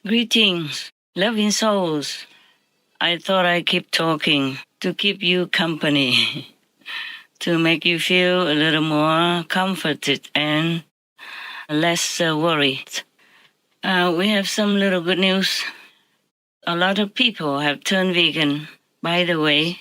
Greetings, loving souls. I thought I'd keep talking to keep you company, to make you feel a little more comforted and less worried. We have some little good news. A lot of people have turned vegan, by the way,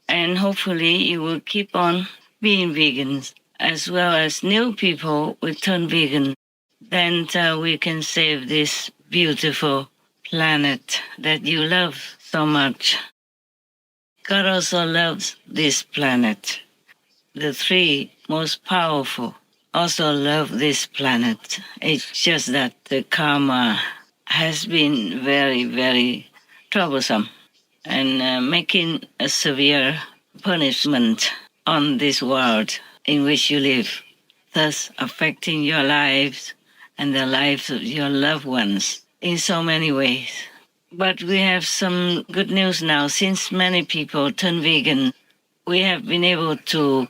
and hopefully you will keep on being vegans, as well as new people will turn vegan. Then we can save this beautiful planet that you love so much. God also loves this planet. The three most powerful also love this planet. It's just that the karma has been very, very troublesome and making a severe punishment on this world in which you live, thus affecting your lives and the lives of your loved ones in so many ways. But we have some good news now. Since many people turn vegan, we have been able to,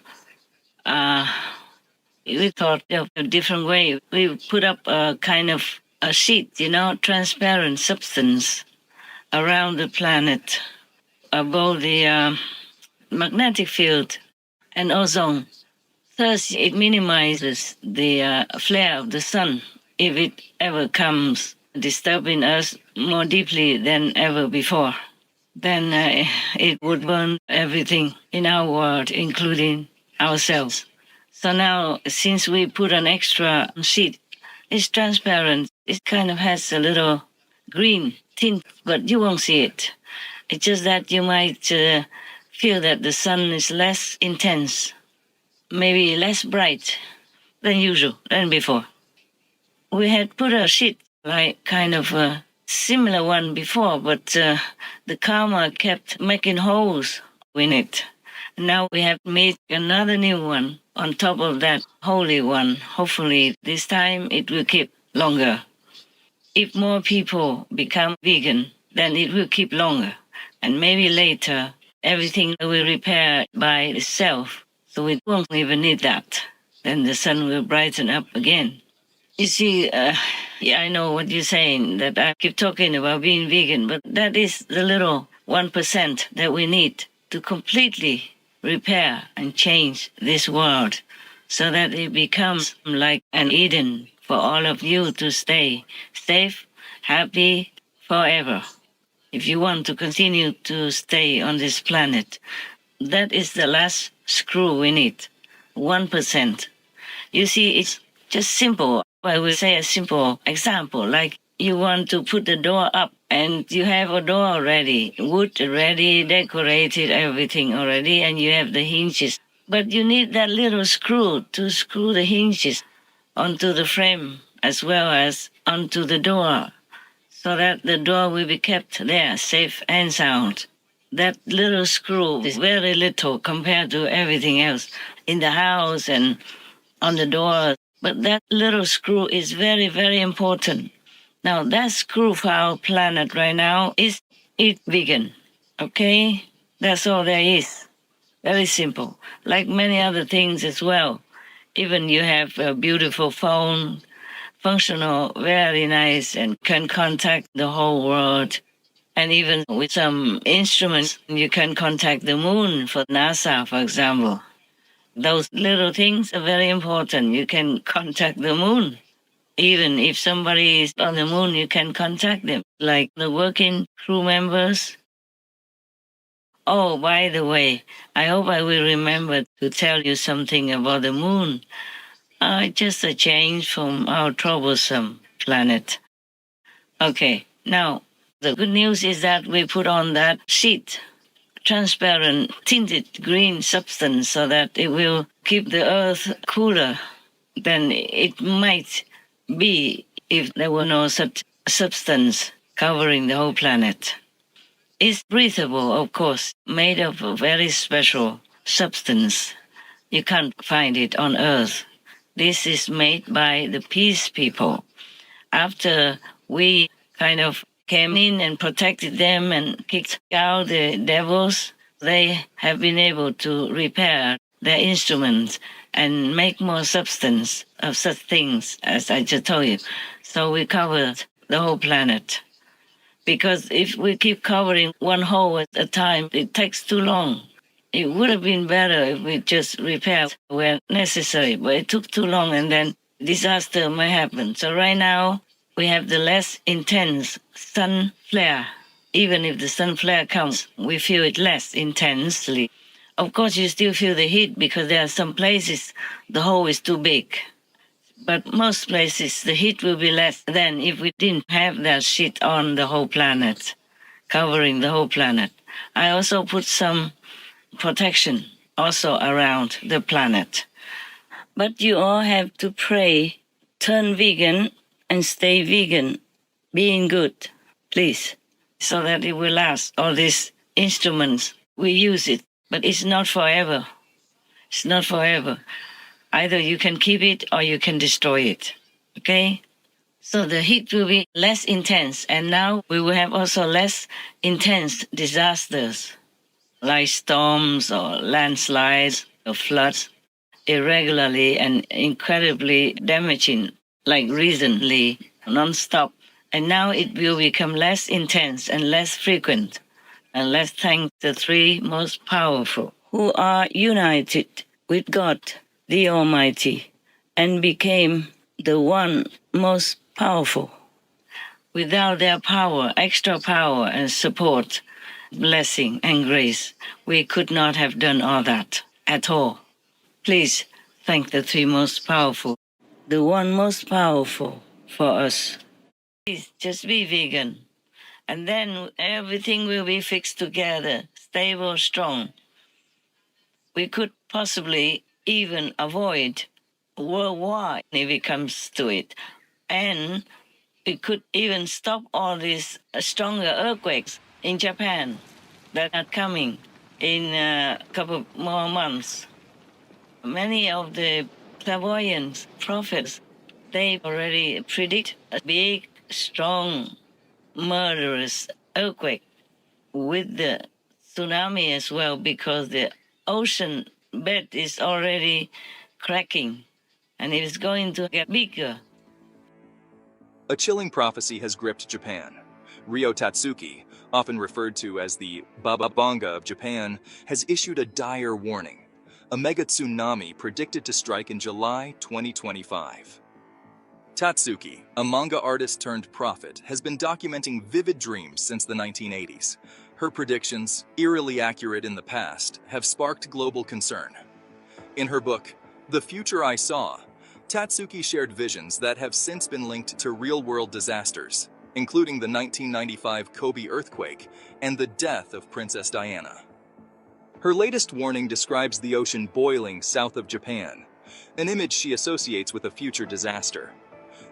we thought of a different way. We put up a kind of a sheet, transparent substance around the planet above the magnetic field and ozone. Thus, it minimizes the flare of the sun if it ever comes disturbing us more deeply than ever before. Then it would burn everything in our world, including ourselves. So now, since we put an extra sheet, it's transparent. It kind of has a little green tint, but you won't see it. It's just that you might feel that the sun is less intense, maybe less bright than usual, than before. We had put a sheet, like kind of a similar one before, but the karma kept making holes in it. Now we have made another new one on top of that holy one. Hopefully this time it will keep longer. If more people become vegan, then it will keep longer. And maybe later, everything will repair by itself. So we won't even need that. Then the sun will brighten up again. You see, yeah, I know what you're saying, that I keep talking about being vegan, but that is the little 1% that we need to completely repair and change this world so that it becomes like an Eden for all of you to stay safe, happy forever. If you want to continue to stay on this planet, that is the last screw we need, 1%. You see, it's just simple. I will say a simple example, like you want to put the door up and you have a door already, wood ready, decorated, everything already, and you have the hinges. But you need that little screw to screw the hinges onto the frame as well as onto the door, so that the door will be kept there, safe and sound. That little screw is very little compared to everything else in the house and on the door. But that little screw is very, very important. Now, that screw for our planet right now is eat vegan, okay? That's all there is. Very simple. Like many other things as well. Even you have a beautiful phone, functional, very nice, and can contact the whole world. And even with some instruments, you can contact the moon for NASA, for example. Those little things are very important. You can contact the moon. Even if somebody is on the moon, you can contact them, like the working crew members. Oh, by the way, I hope I will remember to tell you something about the moon. Just a change from our troublesome planet. Okay, now, the good news is that we put on that sheet, transparent, tinted green substance, so that it will keep the earth cooler than it might be if there were no such substance covering the whole planet. It's breathable, of course, made of a very special substance. You can't find it on Earth. This is made by the peace people. After we kind of came in and protected them and kicked out the devils, they have been able to repair their instruments and make more substance of such things as I just told you. So we covered the whole planet. Because if we keep covering one hole at a time, it takes too long. It would have been better if we just repair where necessary, but it took too long and then disaster may happen. So right now, we have the less intense sun flare. Even if the sun flare comes, we feel it less intensely. Of course, you still feel the heat because there are some places the hole is too big. But most places, the heat will be less than if we didn't have that sheet on the whole planet, covering the whole planet. I also put some protection also around the planet. But you all have to pray, turn vegan and stay vegan, being good, please, so that it will last. All these instruments, we use it, but it's not forever. It's not forever. Either you can keep it or you can destroy it, okay? So the heat will be less intense, and now we will have also less intense disasters, like storms or landslides or floods, irregularly and incredibly damaging, like recently, non-stop. And now it will become less intense and less frequent, and let's thank the three most powerful, who are united with God, the Almighty, and became the one most powerful. Without their power, extra power and support, blessing and grace, we could not have done all that at all. Please thank the three most powerful, the one most powerful for us. Please just be vegan, and then everything will be fixed together, stable, strong. We could possibly even avoid world war if it comes to it. And we could even stop all these stronger earthquakes in Japan that are coming in a couple more months. Many of the clairvoyant prophets, they already predict a big, strong, murderous earthquake with the tsunami as well, because the ocean bed is already cracking and it is going to get bigger. A chilling prophecy has gripped Japan. Ryo Tatsuki, often referred to as the Baba Vanga of Japan, has issued a dire warning. A mega tsunami predicted to strike in July 2025. Tatsuki, a manga artist turned prophet, has been documenting vivid dreams since the 1980s. Her predictions, eerily accurate in the past, have sparked global concern. In her book, The Future I Saw, Tatsuki shared visions that have since been linked to real-world disasters, including the 1995 Kobe earthquake and the death of Princess Diana. Her latest warning describes the ocean boiling south of Japan, an image she associates with a future disaster.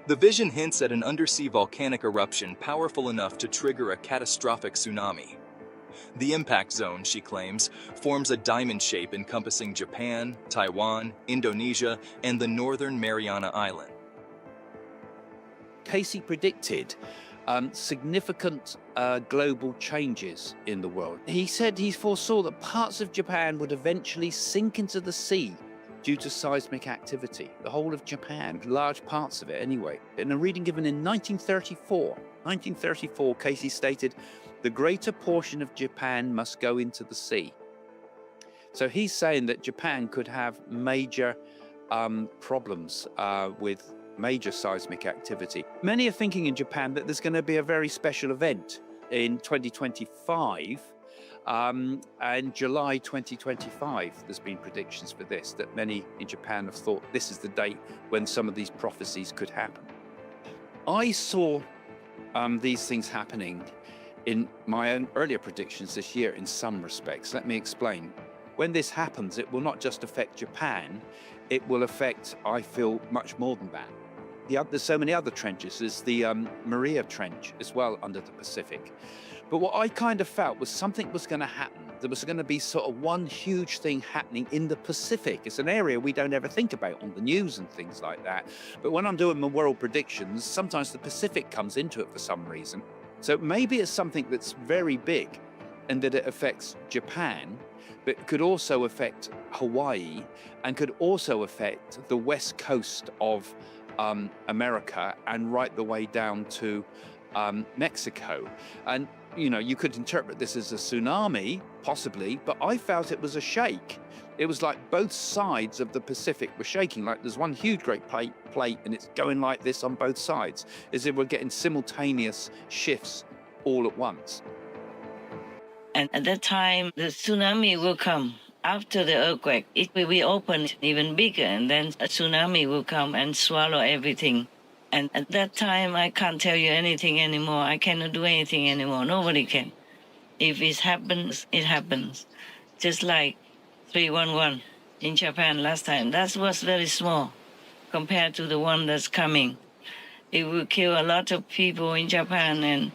The vision hints at an undersea volcanic eruption powerful enough to trigger a catastrophic tsunami. The impact zone, she claims, forms a diamond shape encompassing Japan, Taiwan, Indonesia, and the northern Mariana Islands. Casey predicted significant global changes in the world. He said he foresaw that parts of Japan would eventually sink into the sea due to seismic activity. The whole of Japan, large parts of it anyway. In a reading given in 1934, Casey stated, "The greater portion of Japan must go into the sea." So he's saying that Japan could have major problems with major seismic activity. Many are thinking in Japan that there's going to be a very special event in 2025, and July 2025. There's been predictions for this, that many in Japan have thought this is the date when some of these prophecies could happen. I saw these things happening in my own earlier predictions this year in some respects. Let me explain. When this happens, it will not just affect Japan, it will affect, I feel, much more than that. There's so many other trenches. There's the Maria Trench as well under the Pacific. But what I kind of felt was something was going to happen. There was going to be sort of one huge thing happening in the Pacific. It's an area we don't ever think about on the news and things like that. But when I'm doing my world predictions, sometimes the Pacific comes into it for some reason. So maybe it's something that's very big and that it affects Japan, but it could also affect Hawaii and could also affect the west coast of America and right the way down to Mexico. And, you know, you could interpret this as a tsunami, possibly, but I felt it was a shake. It was like both sides of the Pacific were shaking, like there's one huge great plate and it's going like this on both sides, as if we're getting simultaneous shifts all at once. And at that time, the tsunami will come. After the earthquake, it will be opened even bigger, and then a tsunami will come and swallow everything. And at that time, I can't tell you anything anymore. I cannot do anything anymore. Nobody can. If it happens, it happens. Just like 311 in Japan last time. That was very small compared to the one that's coming. It will kill a lot of people in Japan, and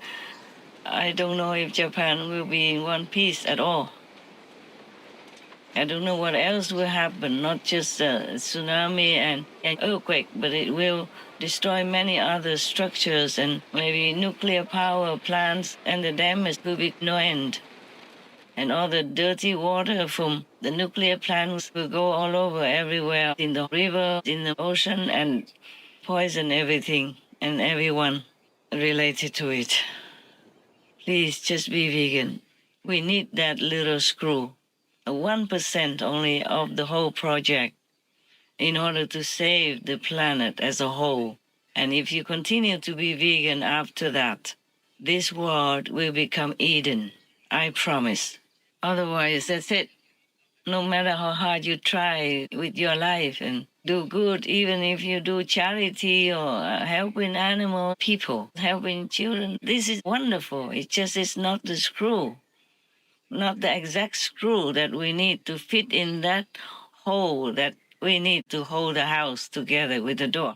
I don't know if Japan will be in one piece at all. I don't know what else will happen, not just a tsunami and earthquake, but it will destroy many other structures and maybe nuclear power plants, and the damage will be no end. And all the dirty water from the nuclear plants will go all over everywhere, in the river, in the ocean, and poison everything and everyone related to it. Please just be vegan. We need that little screw. 1% only of the whole project in order to save the planet as a whole. And if you continue to be vegan after that, this world will become Eden. I promise. Otherwise, that's it. No matter how hard you try with your life and do good, even if you do charity or helping animal people, helping children, this is wonderful. It just is not the screw. Not the exact screw that we need to fit in that hole that we need to hold the house together with the door.